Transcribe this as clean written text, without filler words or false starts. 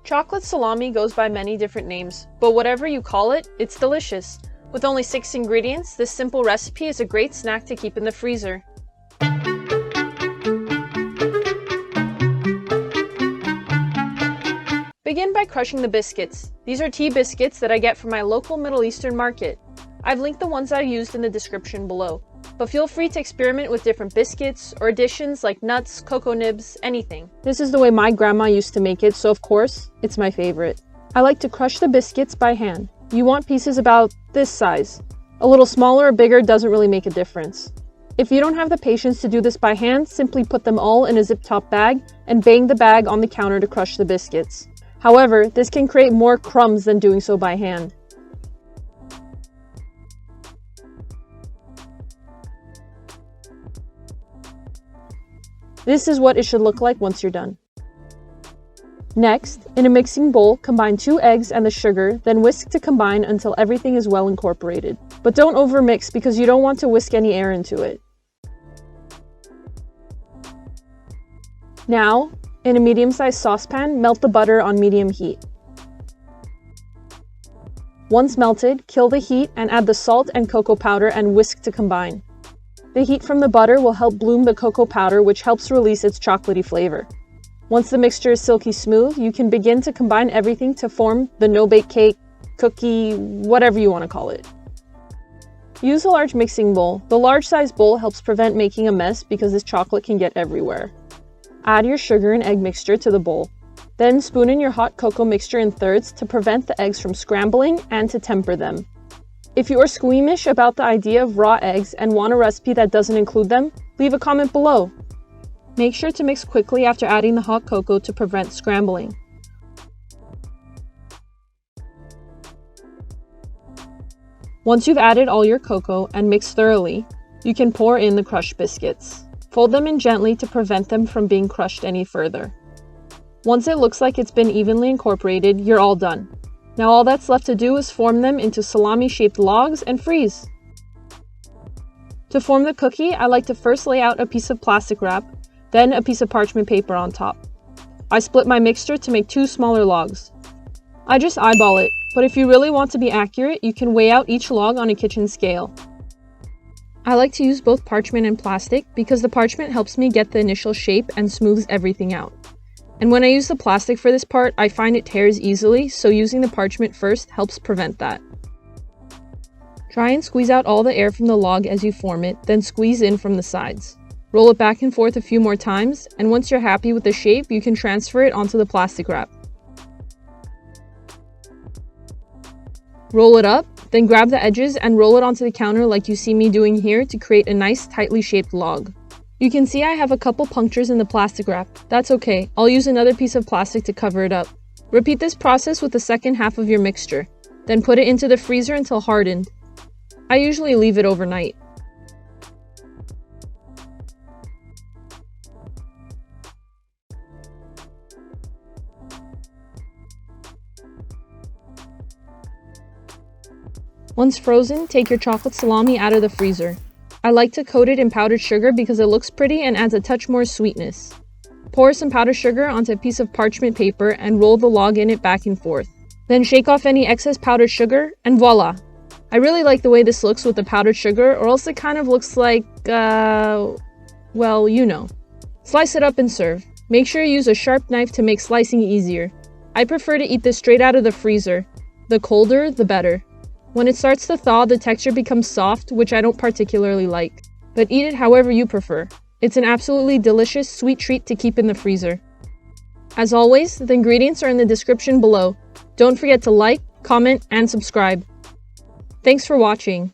Chocolate salami goes by many different names, but whatever you call it, it's delicious. With only 6 ingredients, this simple recipe is a great snack to keep in the freezer. Begin by crushing the biscuits. These are tea biscuits that I get from my local Middle Eastern market. I've linked the ones I used in the description below, but feel free to experiment with different biscuits or additions like nuts, cocoa nibs, anything. This is the way my grandma used to make it, so of course, it's my favorite. I like to crush the biscuits by hand. You want pieces about this size. A little smaller or bigger doesn't really make a difference. If you don't have the patience to do this by hand, simply put them all in a zip-top bag and bang the bag on the counter to crush the biscuits. However, this can create more crumbs than doing so by hand. This is what it should look like once you're done. Next, in a mixing bowl, combine 2 eggs and the sugar, then whisk to combine until everything is well incorporated. But don't overmix because you don't want to whisk any air into it. Now, in a medium-sized saucepan, melt the butter on medium heat. Once melted, kill the heat and add the salt and cocoa powder and whisk to combine. The heat from the butter will help bloom the cocoa powder, which helps release its chocolatey flavor. Once the mixture is silky smooth, you can begin to combine everything to form the no-bake cake, cookie, whatever you want to call it. Use a large mixing bowl. The large size bowl helps prevent making a mess because this chocolate can get everywhere. Add your sugar and egg mixture to the bowl. Then spoon in your hot cocoa mixture in thirds to prevent the eggs from scrambling and to temper them. If you are squeamish about the idea of raw eggs and want a recipe that doesn't include them, leave a comment below. Make sure to mix quickly after adding the hot cocoa to prevent scrambling. Once you've added all your cocoa and mixed thoroughly, you can pour in the crushed biscuits. Fold them in gently to prevent them from being crushed any further. Once it looks like it's been evenly incorporated, you're all done. Now all that's left to do is form them into salami-shaped logs and freeze. To form the cookie, I like to first lay out a piece of plastic wrap, then a piece of parchment paper on top. I split my mixture to make 2 smaller logs. I just eyeball it, but if you really want to be accurate, you can weigh out each log on a kitchen scale. I like to use both parchment and plastic because the parchment helps me get the initial shape and smooths everything out. And when I use the plastic for this part, I find it tears easily, so using the parchment first helps prevent that. Try and squeeze out all the air from the log as you form it, then squeeze in from the sides. Roll it back and forth a few more times, and once you're happy with the shape, you can transfer it onto the plastic wrap. Roll it up, then grab the edges and roll it onto the counter like you see me doing here to create a nice tightly shaped log. You can see I have a couple punctures in the plastic wrap. That's okay, I'll use another piece of plastic to cover it up. Repeat this process with the second half of your mixture, then put it into the freezer until hardened. I usually leave it overnight. Once frozen, take your chocolate salami out of the freezer. I like to coat it in powdered sugar because it looks pretty and adds a touch more sweetness. Pour some powdered sugar onto a piece of parchment paper and roll the log in it back and forth. Then shake off any excess powdered sugar and voila! I really like the way this looks with the powdered sugar, or else it kind of looks like, well, you know. Slice it up and serve. Make sure you use a sharp knife to make slicing easier. I prefer to eat this straight out of the freezer. The colder, the better. When it starts to thaw, the texture becomes soft, which I don't particularly like. But eat it however you prefer. It's an absolutely delicious, sweet treat to keep in the freezer. As always, the ingredients are in the description below. Don't forget to like, comment, and subscribe. Thanks for watching.